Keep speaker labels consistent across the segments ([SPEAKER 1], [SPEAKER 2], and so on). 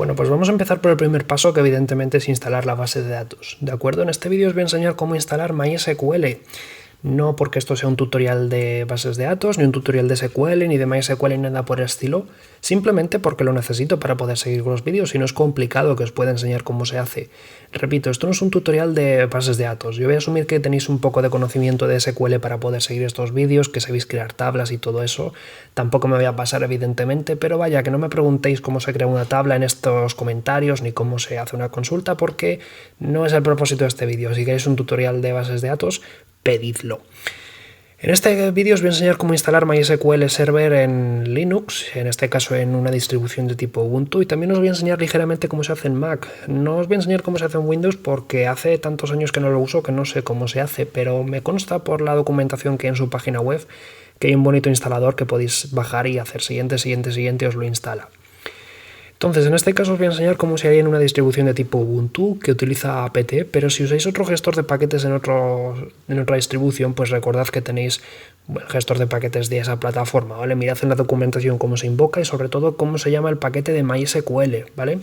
[SPEAKER 1] Bueno, pues vamos a empezar por el primer paso, que evidentemente es instalar la base de datos. ¿De acuerdo? En este vídeo os voy a enseñar cómo instalar MySQL. No porque esto sea un tutorial de bases de datos, ni un tutorial de SQL, ni de MySQL, ni nada por el estilo. Simplemente porque lo necesito para poder seguir con los vídeos y no es complicado que os pueda enseñar cómo se hace. Repito, esto no es un tutorial de bases de datos. Yo voy a asumir que tenéis un poco de conocimiento de SQL para poder seguir estos vídeos, que sabéis crear tablas y todo eso. Tampoco me voy a pasar, evidentemente, pero vaya, que no me preguntéis cómo se crea una tabla en estos comentarios, ni cómo se hace una consulta, porque no es el propósito de este vídeo. Si queréis un tutorial de bases de datos, pedidlo. En este vídeo os voy a enseñar cómo instalar MySQL Server en Linux, en este caso en una distribución de tipo Ubuntu, y también os voy a enseñar ligeramente cómo se hace en Mac. No os voy a enseñar cómo se hace en Windows porque hace tantos años que no lo uso que no sé cómo se hace, pero me consta por la documentación que hay en su página web que hay un bonito instalador que podéis bajar y hacer siguiente, os lo instala. Entonces, en este caso os voy a enseñar cómo se haría en una distribución de tipo Ubuntu que utiliza apt, pero si usáis otro gestor de paquetes en otra distribución, pues recordad que tenéis el gestor de paquetes de esa plataforma, ¿vale? Mirad en la documentación cómo se invoca y sobre todo cómo se llama el paquete de MySQL, ¿vale?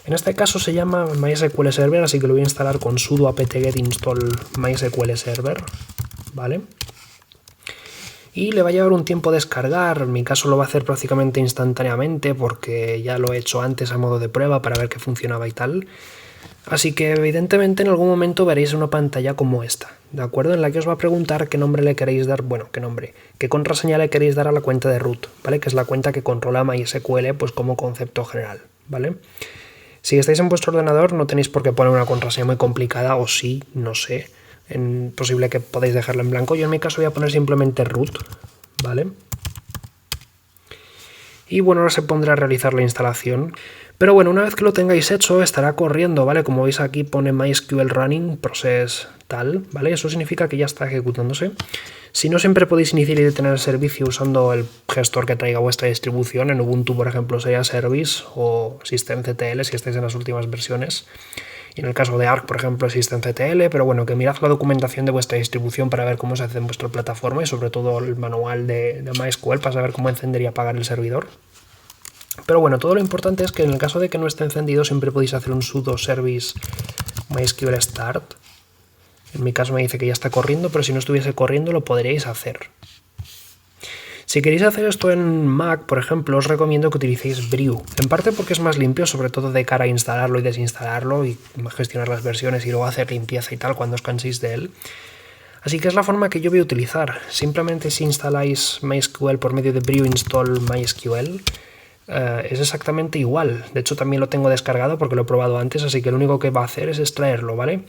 [SPEAKER 1] En este caso se llama MySQL Server, así que lo voy a instalar con sudo apt-get install MySQL Server, ¿vale? Y le va a llevar un tiempo descargar, en mi caso lo va a hacer prácticamente instantáneamente porque ya lo he hecho antes a modo de prueba para ver que funcionaba y tal. Así que evidentemente en algún momento veréis una pantalla como esta, ¿de acuerdo? En la que os va a preguntar qué nombre le queréis dar, qué contraseña le queréis dar a la cuenta de root, ¿vale? Que es la cuenta que controla MySQL pues como concepto general, ¿vale? Si estáis en vuestro ordenador no tenéis por qué poner una contraseña muy complicada, o sí, no sé. Es posible que podáis dejarlo en blanco. Yo en mi caso voy a poner simplemente root, ¿vale? Y bueno, ahora se pondrá a realizar la instalación. Pero bueno, una vez que lo tengáis hecho, estará corriendo, ¿vale? Como veis aquí pone MySQL running process tal, ¿vale? Eso significa que ya está ejecutándose. Si no, siempre podéis iniciar y detener el servicio usando el gestor que traiga vuestra distribución. En Ubuntu, por ejemplo, sería Service o systemctl si estáis en las últimas versiones. Y en el caso de Arc, por ejemplo, systemctl, pero bueno, que mirad la documentación de vuestra distribución para ver cómo se hace en vuestra plataforma y sobre todo el manual de MySQL para saber cómo encender y apagar el servidor. Pero bueno, todo lo importante es que en el caso de que no esté encendido siempre podéis hacer un sudo service MySQL start. En mi caso me dice que ya está corriendo, pero si no estuviese corriendo lo podríais hacer. Si queréis hacer esto en Mac, por ejemplo, os recomiendo que utilicéis Brew, en parte porque es más limpio, sobre todo de cara a instalarlo y desinstalarlo y gestionar las versiones y luego hacer limpieza y tal cuando os canséis de él. Así que es la forma que yo voy a utilizar. Simplemente si instaláis MySQL por medio de Brew install MySQL, es exactamente igual. De hecho también lo tengo descargado porque lo he probado antes, así que lo único que va a hacer es extraerlo, ¿vale?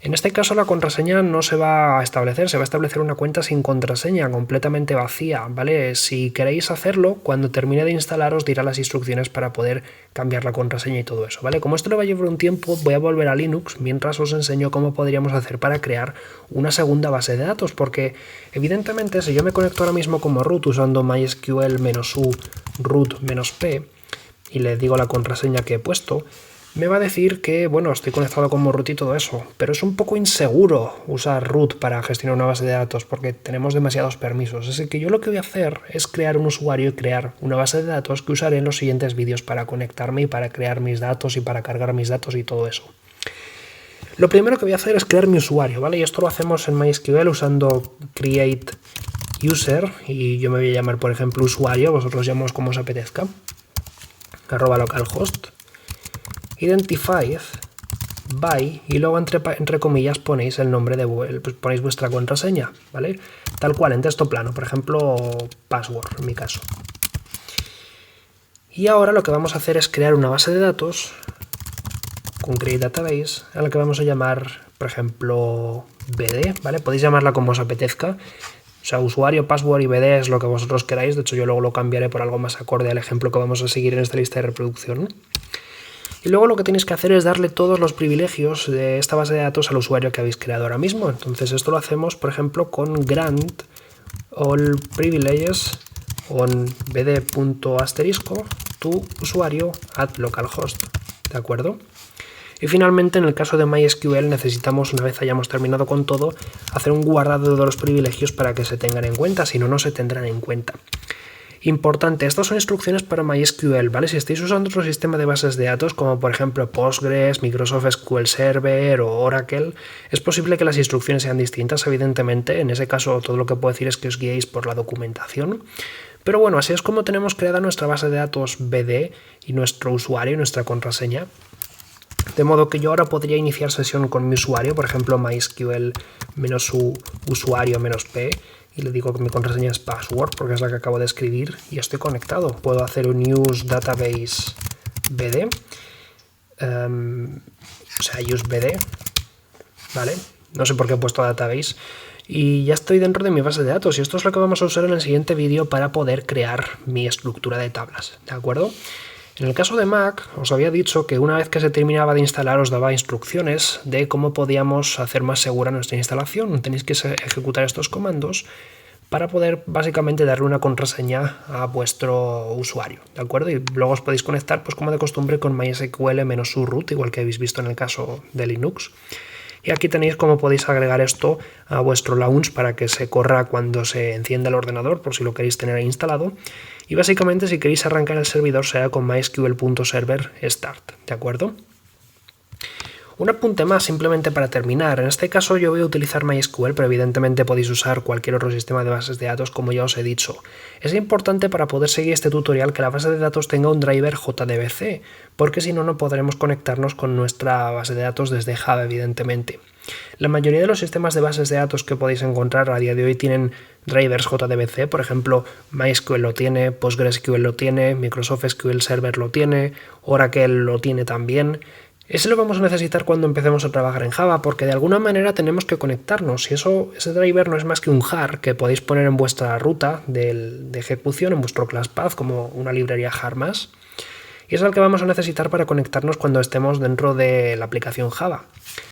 [SPEAKER 1] En este caso la contraseña no se va a establecer, se va a establecer una cuenta sin contraseña, completamente vacía, ¿vale? Si queréis hacerlo, cuando termine de instalar os dirá las instrucciones para poder cambiar la contraseña y todo eso, ¿vale? Como esto le va a llevar un tiempo, voy a volver a Linux mientras os enseño cómo podríamos hacer para crear una segunda base de datos, porque evidentemente si yo me conecto ahora mismo como root usando MySQL-u root-p y le digo la contraseña que he puesto, me va a decir que, bueno, estoy conectado como root y todo eso, pero es un poco inseguro usar root para gestionar una base de datos porque tenemos demasiados permisos. Así que yo lo que voy a hacer es crear un usuario y crear una base de datos que usaré en los siguientes vídeos para conectarme y para crear mis datos y para cargar mis datos y todo eso. Lo primero que voy a hacer es crear mi usuario, ¿vale? Y esto lo hacemos en MySQL usando create user y yo me voy a llamar, por ejemplo, usuario, vosotros llamáis como os apetezca, @localhost. Identified by y luego entre comillas ponéis el nombre ponéis vuestra contraseña, ¿vale? Tal cual en texto plano, por ejemplo, password en mi caso. Y ahora lo que vamos a hacer es crear una base de datos con create database a la que vamos a llamar, por ejemplo, bd, ¿vale? Podéis llamarla como os apetezca. O sea, usuario, password y bd es lo que vosotros queráis. De hecho, yo luego lo cambiaré por algo más acorde al ejemplo que vamos a seguir en esta lista de reproducción. Y luego lo que tenéis que hacer es darle todos los privilegios de esta base de datos al usuario que habéis creado ahora mismo. Entonces esto lo hacemos, por ejemplo, con grant all privileges on bd.asterisco tu usuario @localhost, ¿de acuerdo? Y finalmente, en el caso de MySQL, necesitamos, una vez hayamos terminado con todo, hacer un guardado de los privilegios para que se tengan en cuenta, si no, no se tendrán en cuenta. Importante, estas son instrucciones para MySQL, ¿vale? Si estáis usando otro sistema de bases de datos, como por ejemplo Postgres, Microsoft SQL Server o Oracle, es posible que las instrucciones sean distintas, evidentemente. En ese caso, todo lo que puedo decir es que os guiéis por la documentación. Pero bueno, así es como tenemos creada nuestra base de datos BD y nuestro usuario y nuestra contraseña. De modo que yo ahora podría iniciar sesión con mi usuario, por ejemplo, MySQL-u usuario-p, y le digo que mi contraseña es password porque es la que acabo de escribir y estoy conectado. Puedo hacer un use database bd, o sea, use bd, ¿vale? No sé por qué he puesto database. Y ya estoy dentro de mi base de datos y esto es lo que vamos a usar en el siguiente vídeo para poder crear mi estructura de tablas, ¿de acuerdo? En el caso de Mac, os había dicho que una vez que se terminaba de instalar os daba instrucciones de cómo podíamos hacer más segura nuestra instalación. Tenéis que ejecutar estos comandos para poder básicamente darle una contraseña a vuestro usuario, ¿de acuerdo? Y luego os podéis conectar, pues como de costumbre, con MySQL-u root, igual que habéis visto en el caso de Linux. Y aquí tenéis cómo podéis agregar esto a vuestro launch para que se corra cuando se encienda el ordenador, por si lo queréis tener ahí instalado. Y básicamente si queréis arrancar el servidor será con mysql.server start, ¿de acuerdo? Un apunte más simplemente para terminar. En este caso yo voy a utilizar MySQL, pero evidentemente podéis usar cualquier otro sistema de bases de datos como ya os he dicho. Es importante para poder seguir este tutorial que la base de datos tenga un driver JDBC, porque si no, no podremos conectarnos con nuestra base de datos desde Java, evidentemente. La mayoría de los sistemas de bases de datos que podéis encontrar a día de hoy tienen drivers JDBC, por ejemplo, MySQL lo tiene, PostgreSQL lo tiene, Microsoft SQL Server lo tiene, Oracle lo tiene también. Ese lo vamos a necesitar cuando empecemos a trabajar en Java, porque de alguna manera tenemos que conectarnos y ese driver no es más que un jar que podéis poner en vuestra ruta de ejecución, en vuestro class path, como una librería jar más. Y es el que vamos a necesitar para conectarnos cuando estemos dentro de la aplicación Java.